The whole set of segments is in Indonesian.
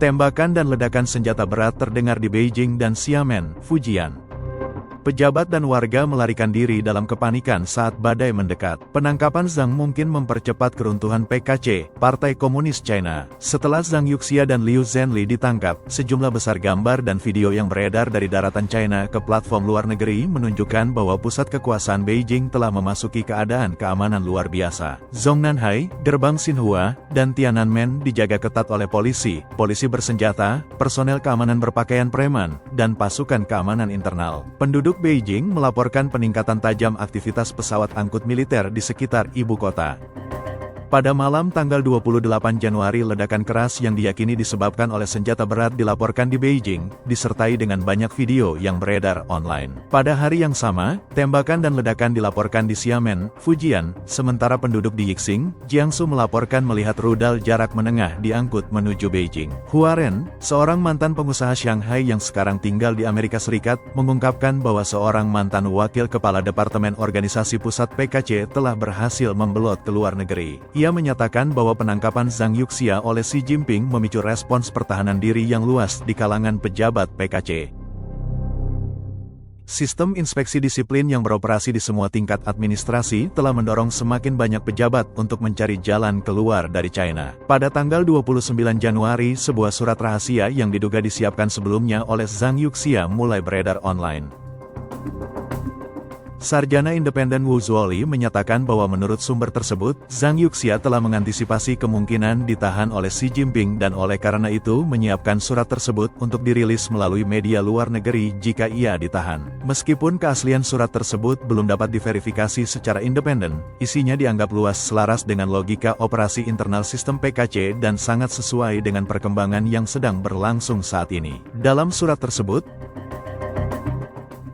Tembakan dan ledakan senjata berat terdengar di Beijing dan Xiamen, Fujian. Pejabat dan warga melarikan diri dalam kepanikan saat badai mendekat. Penangkapan Zhang mungkin mempercepat keruntuhan PKC, Partai Komunis China. Setelah Zhang Yuxia dan Liu Zhenli ditangkap, sejumlah besar gambar dan video yang beredar dari daratan China ke platform luar negeri menunjukkan bahwa pusat kekuasaan Beijing telah memasuki keadaan keamanan luar biasa. Zongnanhai, Gerbang Xinhua, dan Tiananmen dijaga ketat oleh polisi bersenjata, personel keamanan berpakaian preman, dan pasukan keamanan internal. Penduduk Beijing melaporkan peningkatan tajam aktivitas pesawat angkut militer di sekitar ibu kota. Pada malam tanggal 28 Januari, ledakan keras yang diyakini disebabkan oleh senjata berat dilaporkan di Beijing, disertai dengan banyak video yang beredar online. Pada hari yang sama, tembakan dan ledakan dilaporkan di Xiamen, Fujian, sementara penduduk di Yixing, Jiangsu melaporkan melihat rudal jarak menengah diangkut menuju Beijing. Hua Ren, seorang mantan pengusaha Shanghai yang sekarang tinggal di Amerika Serikat, mengungkapkan bahwa seorang mantan wakil kepala Departemen Organisasi Pusat PKC telah berhasil membelot ke luar negeri. Ia menyatakan bahwa penangkapan Zhang Yuxia oleh Xi Jinping memicu respons pertahanan diri yang luas di kalangan pejabat PKC. Sistem inspeksi disiplin yang beroperasi di semua tingkat administrasi telah mendorong semakin banyak pejabat untuk mencari jalan keluar dari China. Pada tanggal 29 Januari, sebuah surat rahasia yang diduga disiapkan sebelumnya oleh Zhang Yuxia mulai beredar online. Sarjana independen Wu Zuoli menyatakan bahwa menurut sumber tersebut, Zhang Yuxia telah mengantisipasi kemungkinan ditahan oleh Xi Jinping dan oleh karena itu menyiapkan surat tersebut untuk dirilis melalui media luar negeri jika ia ditahan. Meskipun keaslian surat tersebut belum dapat diverifikasi secara independen, isinya dianggap luas selaras dengan logika operasi internal sistem PKC dan sangat sesuai dengan perkembangan yang sedang berlangsung saat ini. Dalam surat tersebut,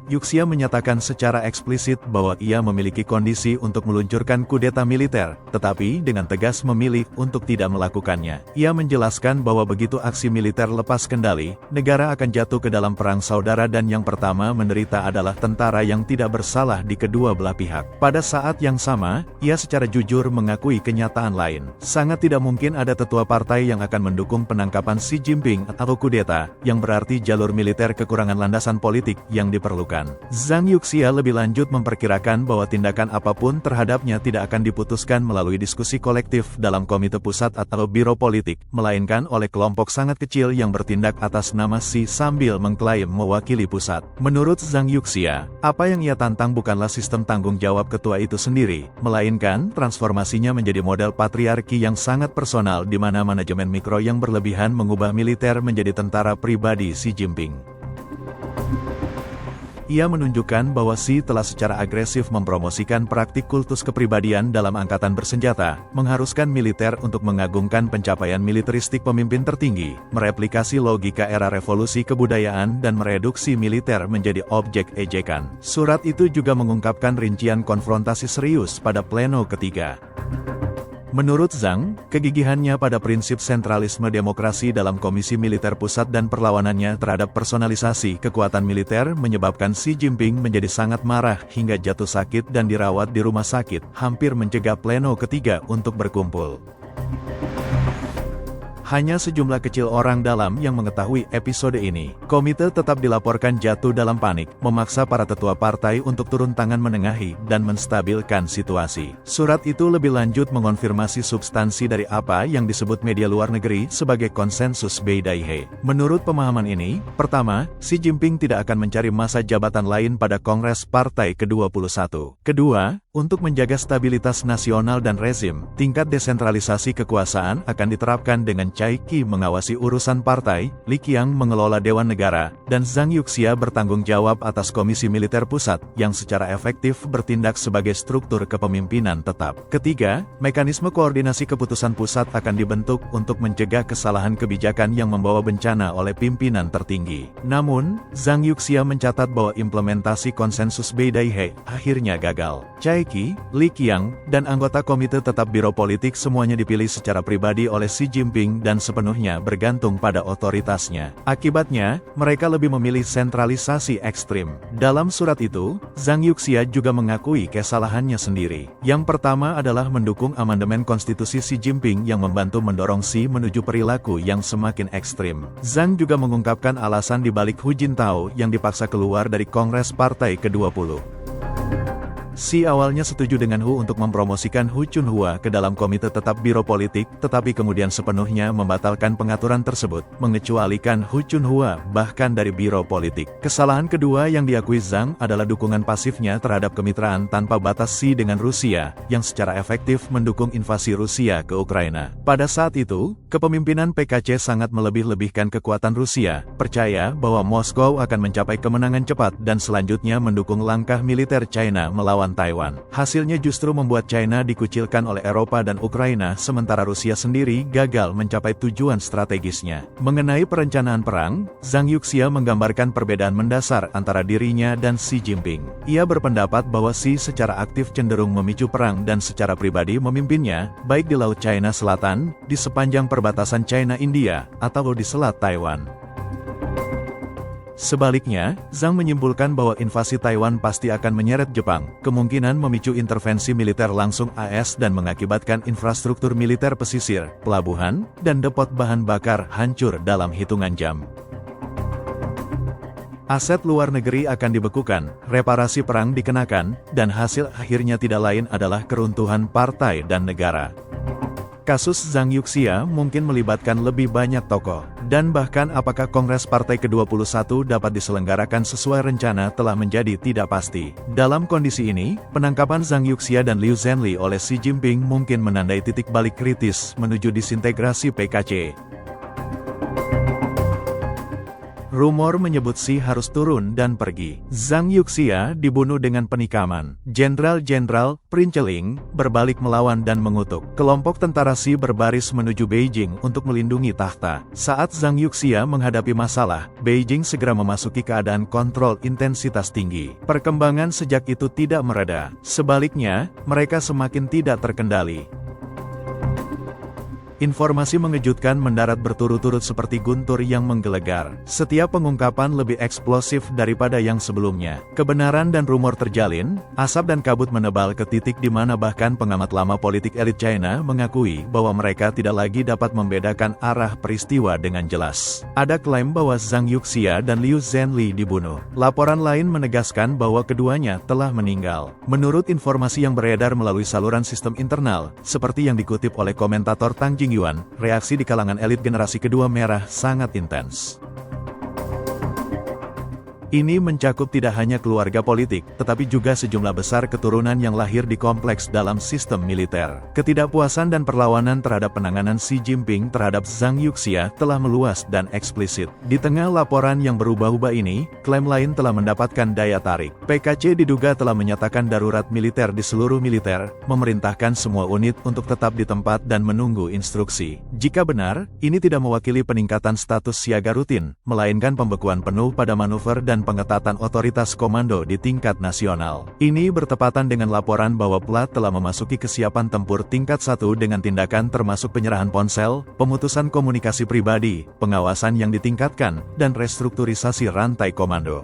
Yuxia menyatakan secara eksplisit bahwa ia memiliki kondisi untuk meluncurkan kudeta militer, tetapi dengan tegas memilih untuk tidak melakukannya. Ia menjelaskan bahwa begitu aksi militer lepas kendali, negara akan jatuh ke dalam perang saudara dan yang pertama menderita adalah tentara yang tidak bersalah di kedua belah pihak. Pada saat yang sama, ia secara jujur mengakui kenyataan lain. Sangat tidak mungkin ada tetua partai yang akan mendukung penangkapan Xi Jinping atau kudeta, yang berarti jalur militer kekurangan landasan politik yang diperlukan. Zhang Yuxia lebih lanjut memperkirakan bahwa tindakan apapun terhadapnya tidak akan diputuskan melalui diskusi kolektif dalam komite pusat atau biro politik, melainkan oleh kelompok sangat kecil yang bertindak atas nama Xi sambil mengklaim mewakili pusat. Menurut Zhang Yuxia, apa yang ia tantang bukanlah sistem tanggung jawab ketua itu sendiri, melainkan transformasinya menjadi model patriarki yang sangat personal di mana manajemen mikro yang berlebihan mengubah militer menjadi tentara pribadi Xi Jinping. Ia menunjukkan bahwa Xi telah secara agresif mempromosikan praktik kultus kepribadian dalam angkatan bersenjata, mengharuskan militer untuk mengagungkan pencapaian militeristik pemimpin tertinggi, mereplikasi logika era revolusi kebudayaan dan mereduksi militer menjadi objek ejekan. Surat itu juga mengungkapkan rincian konfrontasi serius pada pleno ketiga. Menurut Zhang, kegigihannya pada prinsip sentralisme demokrasi dalam Komisi Militer Pusat dan perlawanannya terhadap personalisasi kekuatan militer menyebabkan Xi Jinping menjadi sangat marah hingga jatuh sakit dan dirawat di rumah sakit, hampir mencegah pleno ketiga untuk berkumpul. Hanya sejumlah kecil orang dalam yang mengetahui episode ini. Komite tetap dilaporkan jatuh dalam panik, memaksa para tetua partai untuk turun tangan menengahi dan menstabilkan situasi. Surat itu lebih lanjut mengonfirmasi substansi dari apa yang disebut media luar negeri sebagai konsensus Beidaihe. Menurut pemahaman ini, pertama, Xi Jinping tidak akan mencari masa jabatan lain pada Kongres Partai ke-21. Kedua, untuk menjaga stabilitas nasional dan rezim, tingkat desentralisasi kekuasaan akan diterapkan dengan Cai Qi mengawasi urusan partai, Li Qiang mengelola Dewan Negara, dan Zhang Yuxia bertanggung jawab atas Komisi Militer Pusat, yang secara efektif bertindak sebagai struktur kepemimpinan tetap. Ketiga, mekanisme koordinasi keputusan pusat akan dibentuk untuk mencegah kesalahan kebijakan yang membawa bencana oleh pimpinan tertinggi. Namun, Zhang Yuxia mencatat bahwa implementasi konsensus Beidaihe akhirnya gagal. Cai Qi, Li Qiang, dan anggota Komite Tetap Biro Politik semuanya dipilih secara pribadi oleh Xi Jinping dan sepenuhnya bergantung pada otoritasnya. Akibatnya, mereka lebih memilih sentralisasi ekstrim. Dalam surat itu, Zhang Yuxia juga mengakui kesalahannya sendiri. Yang pertama adalah mendukung amandemen konstitusi Xi Jinping yang membantu mendorong Xi menuju perilaku yang semakin ekstrim. Zhang juga mengungkapkan alasan dibalik Hu Jintao yang dipaksa keluar dari Kongres Partai ke-20. Xi awalnya setuju dengan Hu untuk mempromosikan Hu Chunhua ke dalam Komite Tetap Biro Politik, tetapi kemudian sepenuhnya membatalkan pengaturan tersebut, mengecualikan Hu Chunhua bahkan dari Biro Politik. Kesalahan kedua yang diakui Zhang adalah dukungan pasifnya terhadap kemitraan tanpa batas Xi dengan Rusia, yang secara efektif mendukung invasi Rusia ke Ukraina. Pada saat itu, kepemimpinan PKC sangat melebih-lebihkan kekuatan Rusia, percaya bahwa Moskow akan mencapai kemenangan cepat dan selanjutnya mendukung langkah militer China melawan Taiwan. Hasilnya justru membuat China dikucilkan oleh Eropa dan Ukraina sementara Rusia sendiri gagal mencapai tujuan strategisnya. Mengenai perencanaan perang, Zhang Yuxia menggambarkan perbedaan mendasar antara dirinya dan Xi Jinping. Ia berpendapat bahwa Xi secara aktif cenderung memicu perang dan secara pribadi memimpinnya, baik di Laut China Selatan, di sepanjang perbatasan China-India, atau di Selat Taiwan. Sebaliknya, Zhang menyimpulkan bahwa invasi Taiwan pasti akan menyeret Jepang, kemungkinan memicu intervensi militer langsung AS dan mengakibatkan infrastruktur militer pesisir, pelabuhan, dan depot bahan bakar hancur dalam hitungan jam. Aset luar negeri akan dibekukan, reparasi perang dikenakan, dan hasil akhirnya tidak lain adalah keruntuhan partai dan negara. Kasus Zhang Yuxia mungkin melibatkan lebih banyak tokoh, dan bahkan apakah Kongres Partai ke-21 dapat diselenggarakan sesuai rencana telah menjadi tidak pasti. Dalam kondisi ini, penangkapan Zhang Yuxia dan Liu Zhenli oleh Xi Jinping mungkin menandai titik balik kritis menuju disintegrasi PKC. Rumor menyebut Xi harus turun dan pergi. Zhang Yuxia dibunuh dengan penikaman. Jenderal-jenderal Princeling berbalik melawan dan mengutuk. Kelompok tentara Xi berbaris menuju Beijing untuk melindungi tahta. Saat Zhang Yuxia menghadapi masalah, Beijing segera memasuki keadaan kontrol intensitas tinggi. Perkembangan sejak itu tidak mereda. Sebaliknya, mereka semakin tidak terkendali. Informasi mengejutkan mendarat berturut-turut seperti guntur yang menggelegar. Setiap pengungkapan lebih eksplosif daripada yang sebelumnya. Kebenaran dan rumor terjalin, asap dan kabut menebal ke titik di mana bahkan pengamat lama politik elit China mengakui bahwa mereka tidak lagi dapat membedakan arah peristiwa dengan jelas. Ada klaim bahwa Zhang Yuxia dan Liu Zhenli dibunuh. Laporan lain menegaskan bahwa keduanya telah meninggal. Menurut informasi yang beredar melalui saluran sistem internal, seperti yang dikutip oleh komentator Tang Jingyuan, reaksi di kalangan elit generasi kedua merah sangat intens. Ini mencakup tidak hanya keluarga politik, tetapi juga sejumlah besar keturunan yang lahir di kompleks dalam sistem militer. Ketidakpuasan dan perlawanan terhadap penanganan Xi Jinping terhadap Zhang Yuxia telah meluas dan eksplisit. Di tengah laporan yang berubah-ubah ini, klaim lain telah mendapatkan daya tarik. PKC diduga telah menyatakan darurat militer di seluruh militer, memerintahkan semua unit untuk tetap di tempat dan menunggu instruksi. Jika benar, ini tidak mewakili peningkatan status siaga rutin, melainkan pembekuan penuh pada manuver dan pengetatan otoritas komando di tingkat nasional. Ini bertepatan dengan laporan bahwa Plat telah memasuki kesiapan tempur tingkat 1 dengan tindakan termasuk penyerahan ponsel, pemutusan komunikasi pribadi, pengawasan yang ditingkatkan, dan restrukturisasi rantai komando.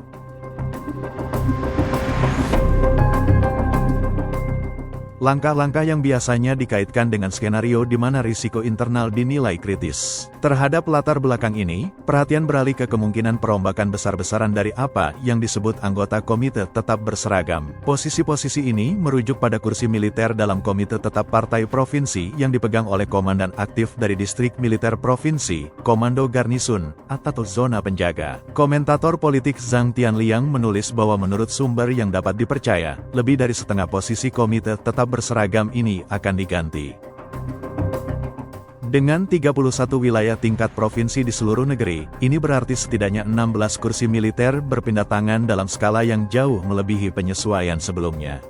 Langkah-langkah yang biasanya dikaitkan dengan skenario di mana risiko internal dinilai kritis. Terhadap latar belakang ini, perhatian beralih ke kemungkinan perombakan besar-besaran dari apa yang disebut anggota komite tetap berseragam. Posisi-posisi ini merujuk pada kursi militer dalam komite tetap partai provinsi yang dipegang oleh komandan aktif dari distrik militer provinsi, komando garnisun, atau zona penjaga. Komentator politik Zhang Tianliang menulis bahwa menurut sumber yang dapat dipercaya, lebih dari setengah posisi komite tetap berseragam ini akan diganti. Dengan 31 wilayah tingkat provinsi di seluruh negeri, ini berarti setidaknya 16 kursi militer berpindah tangan dalam skala yang jauh melebihi penyesuaian sebelumnya.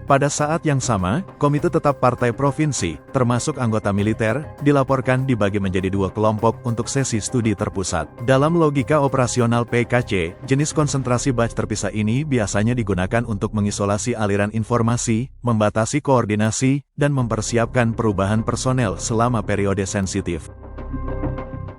Pada saat yang sama, Komite Tetap Partai Provinsi, termasuk anggota militer, dilaporkan dibagi menjadi dua kelompok untuk sesi studi terpusat. Dalam logika operasional PKC, jenis konsentrasi batch terpisah ini biasanya digunakan untuk mengisolasi aliran informasi, membatasi koordinasi, dan mempersiapkan perubahan personel selama periode sensitif.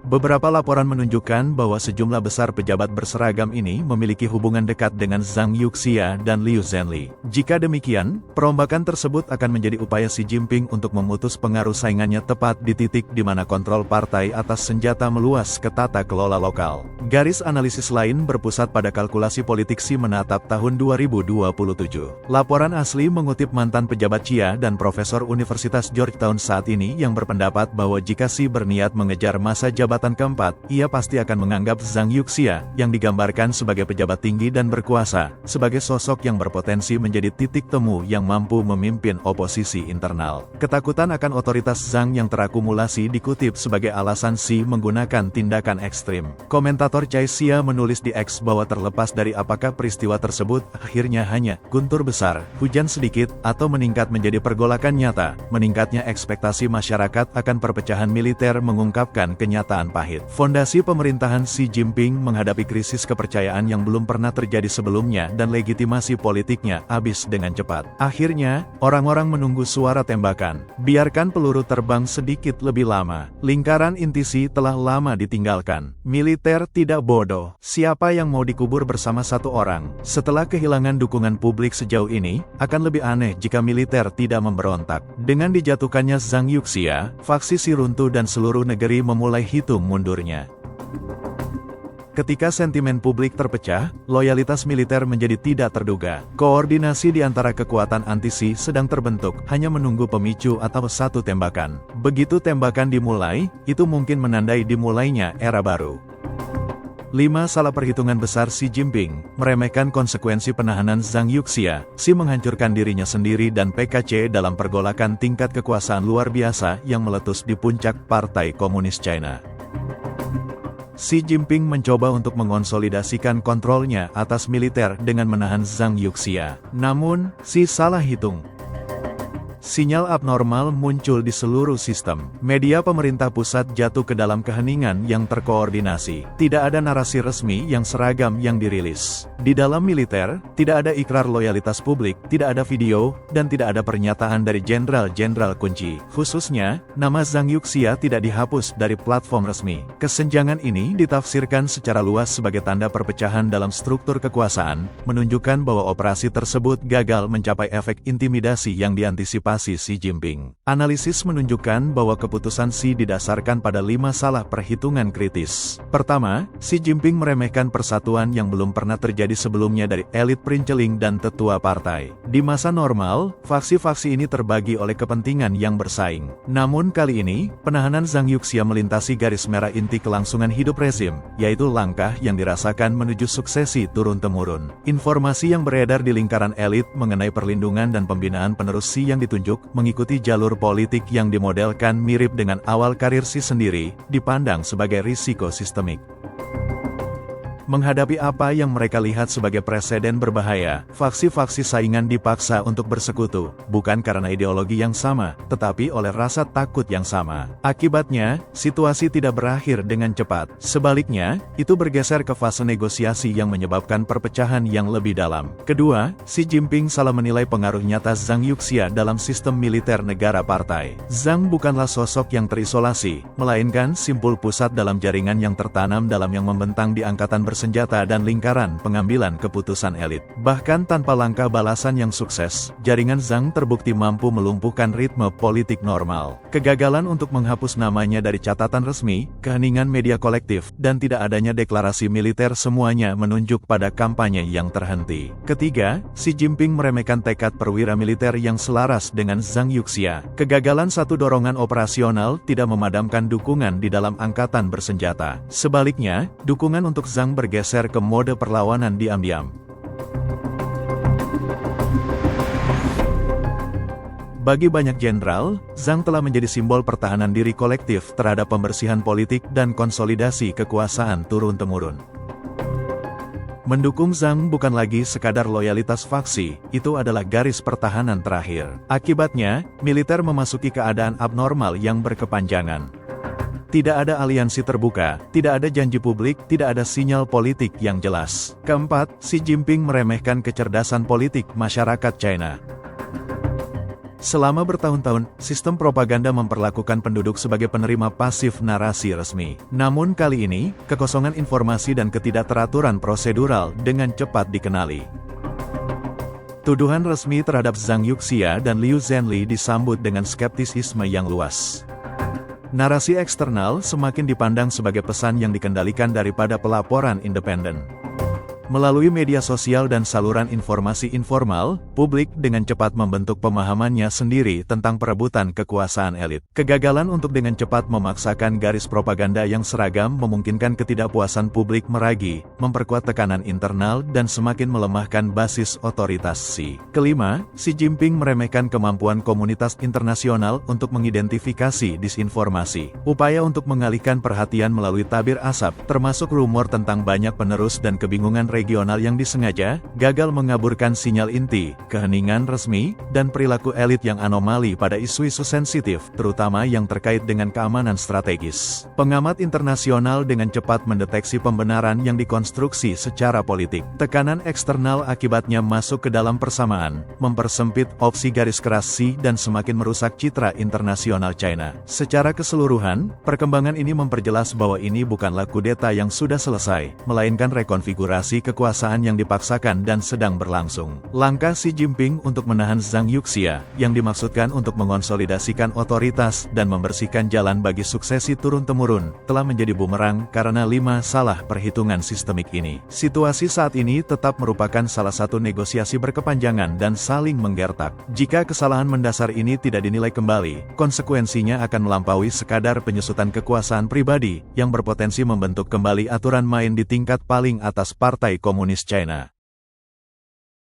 Beberapa laporan menunjukkan bahwa sejumlah besar pejabat berseragam ini memiliki hubungan dekat dengan Zhang Yuxia dan Liu Zhenli. Jika demikian, perombakan tersebut akan menjadi upaya Xi Jinping untuk memutus pengaruh saingannya tepat di titik di mana kontrol partai atas senjata meluas ke tata kelola lokal. Garis analisis lain berpusat pada kalkulasi politik Xi menatap tahun 2027. Laporan asli mengutip mantan pejabat Chia dan Profesor Universitas Georgetown saat ini yang berpendapat bahwa jika Xi berniat mengejar masa jabatan keempat, ia pasti akan menganggap Zhang Yuxia, yang digambarkan sebagai pejabat tinggi dan berkuasa, sebagai sosok yang berpotensi menjadi titik temu yang mampu memimpin oposisi internal. Ketakutan akan otoritas Zhang yang terakumulasi dikutip sebagai alasan Xi menggunakan tindakan ekstrim. Komentator Chai Xia menulis di X bahwa terlepas dari apakah peristiwa tersebut akhirnya hanya guntur besar, hujan sedikit, atau meningkat menjadi pergolakan nyata, meningkatnya ekspektasi masyarakat akan perpecahan militer mengungkapkan kenyataan pahit. Fondasi pemerintahan Xi Jinping menghadapi krisis kepercayaan yang belum pernah terjadi sebelumnya dan legitimasi politiknya habis dengan cepat. Akhirnya, orang-orang menunggu suara tembakan. Biarkan peluru terbang sedikit lebih lama. Lingkaran inti Xi telah lama ditinggalkan. Militer tidak bodoh. Siapa yang mau dikubur bersama satu orang? Setelah kehilangan dukungan publik sejauh ini, akan lebih aneh jika militer tidak memberontak. Dengan dijatuhkannya Zhang Yuxia, faksi Xi runtuh dan seluruh negeri memulai hitung mundurnya. Ketika sentimen publik terpecah, loyalitas militer menjadi tidak terduga. Koordinasi di antara kekuatan anti-Xi sedang terbentuk, hanya menunggu pemicu atau satu tembakan. Begitu tembakan dimulai, itu mungkin menandai dimulainya era baru. 5. Salah perhitungan besar Xi Jinping, meremehkan konsekuensi penahanan Zhang Yuxia. Xi menghancurkan dirinya sendiri dan PKC dalam pergolakan tingkat kekuasaan luar biasa yang meletus di puncak Partai Komunis China. Xi Jinping mencoba untuk mengonsolidasikan kontrolnya atas militer dengan menahan Zhang Yuxia. Namun, Xi salah hitung. Sinyal abnormal muncul di seluruh sistem. Media pemerintah pusat jatuh ke dalam keheningan yang terkoordinasi. Tidak ada narasi resmi yang seragam yang dirilis. Di dalam militer, tidak ada ikrar loyalitas publik, tidak ada video, dan tidak ada pernyataan dari jenderal-jenderal kunci. Khususnya, nama Zhang Yuxia tidak dihapus dari platform resmi. Kesenjangan ini ditafsirkan secara luas sebagai tanda perpecahan dalam struktur kekuasaan, menunjukkan bahwa operasi tersebut gagal mencapai efek intimidasi yang diantisipasi Xi Jinping. Analisis menunjukkan bahwa keputusan Xi didasarkan pada 5 salah perhitungan kritis. Pertama, Xi Jinping meremehkan persatuan yang belum pernah terjadi sebelumnya dari elit perinceling dan tetua partai. Di masa normal, faksi-faksi ini terbagi oleh kepentingan yang bersaing. Namun kali ini, penahanan Zhang Yuxia melintasi garis merah inti kelangsungan hidup rezim, yaitu langkah yang dirasakan menuju suksesi turun-temurun. Informasi yang beredar di lingkaran elit mengenai perlindungan dan pembinaan penerus Xi yang ditunjuk mengikuti jalur politik yang dimodelkan mirip dengan awal karir Xi sendiri, dipandang sebagai risiko sistemik. Menghadapi apa yang mereka lihat sebagai preseden berbahaya, faksi-faksi saingan dipaksa untuk bersekutu, bukan karena ideologi yang sama, tetapi oleh rasa takut yang sama. Akibatnya, situasi tidak berakhir dengan cepat. Sebaliknya, itu bergeser ke fase negosiasi yang menyebabkan perpecahan yang lebih dalam. Kedua, Xi Jinping salah menilai pengaruh nyata Zhang Yuxia dalam sistem militer negara partai. Zhang bukanlah sosok yang terisolasi, melainkan simpul pusat dalam jaringan yang tertanam dalam yang membentang di angkatan senjata dan lingkaran pengambilan keputusan elit. Bahkan tanpa langkah balasan yang sukses, jaringan Zhang terbukti mampu melumpuhkan ritme politik normal. Kegagalan untuk menghapus namanya dari catatan resmi, keheningan media kolektif, dan tidak adanya deklarasi militer semuanya menunjuk pada kampanye yang terhenti. Ketiga, Xi Jinping meremehkan tekad perwira militer yang selaras dengan Zhang Yuxia. Kegagalan satu dorongan operasional tidak memadamkan dukungan di dalam angkatan bersenjata. Sebaliknya, dukungan untuk Zhang bergeser ke mode perlawanan diam-diam. Bagi banyak jenderal, Zhang telah menjadi simbol pertahanan diri kolektif terhadap pembersihan politik dan konsolidasi kekuasaan turun-temurun. Mendukung Zhang bukan lagi sekadar loyalitas faksi, itu adalah garis pertahanan terakhir. Akibatnya, militer memasuki keadaan abnormal yang berkepanjangan. Tidak ada aliansi terbuka, tidak ada janji publik, tidak ada sinyal politik yang jelas. Keempat, Xi Jinping meremehkan kecerdasan politik masyarakat China. Selama bertahun-tahun, sistem propaganda memperlakukan penduduk sebagai penerima pasif narasi resmi. Namun kali ini, kekosongan informasi dan ketidakteraturan prosedural dengan cepat dikenali. Tuduhan resmi terhadap Zhang Yuxia dan Liu Zhenli disambut dengan skeptisisme yang luas. Narasi eksternal semakin dipandang sebagai pesan yang dikendalikan daripada pelaporan independen. Melalui media sosial dan saluran informasi informal, publik dengan cepat membentuk pemahamannya sendiri tentang perebutan kekuasaan elit. Kegagalan untuk dengan cepat memaksakan garis propaganda yang seragam memungkinkan ketidakpuasan publik meragi, memperkuat tekanan internal dan semakin melemahkan basis otoritas Xi. Kelima, Xi Jinping meremehkan kemampuan komunitas internasional untuk mengidentifikasi disinformasi. Upaya untuk mengalihkan perhatian melalui tabir asap, termasuk rumor tentang banyak penerus dan kebingungan regional yang disengaja, gagal mengaburkan sinyal inti, keheningan resmi, dan perilaku elit yang anomali pada isu-isu sensitif, terutama yang terkait dengan keamanan strategis. Pengamat internasional dengan cepat mendeteksi pembenaran yang dikonstruksi secara politik. Tekanan eksternal akibatnya masuk ke dalam persamaan, mempersempit opsi garis keras Xi dan semakin merusak citra internasional China. Secara keseluruhan, perkembangan ini memperjelas bahwa ini bukanlah kudeta yang sudah selesai, melainkan rekonfigurasi kekuasaan yang dipaksakan dan sedang berlangsung. Langkah Xi Jinping untuk menahan Zhang Yuxia, yang dimaksudkan untuk mengonsolidasikan otoritas dan membersihkan jalan bagi suksesi turun-temurun, telah menjadi bumerang karena 5 salah perhitungan sistemik ini. Situasi saat ini tetap merupakan salah satu negosiasi berkepanjangan dan saling menggertak. Jika kesalahan mendasar ini tidak dinilai kembali, konsekuensinya akan melampaui sekadar penyusutan kekuasaan pribadi, yang berpotensi membentuk kembali aturan main di tingkat paling atas Partai Komunis China.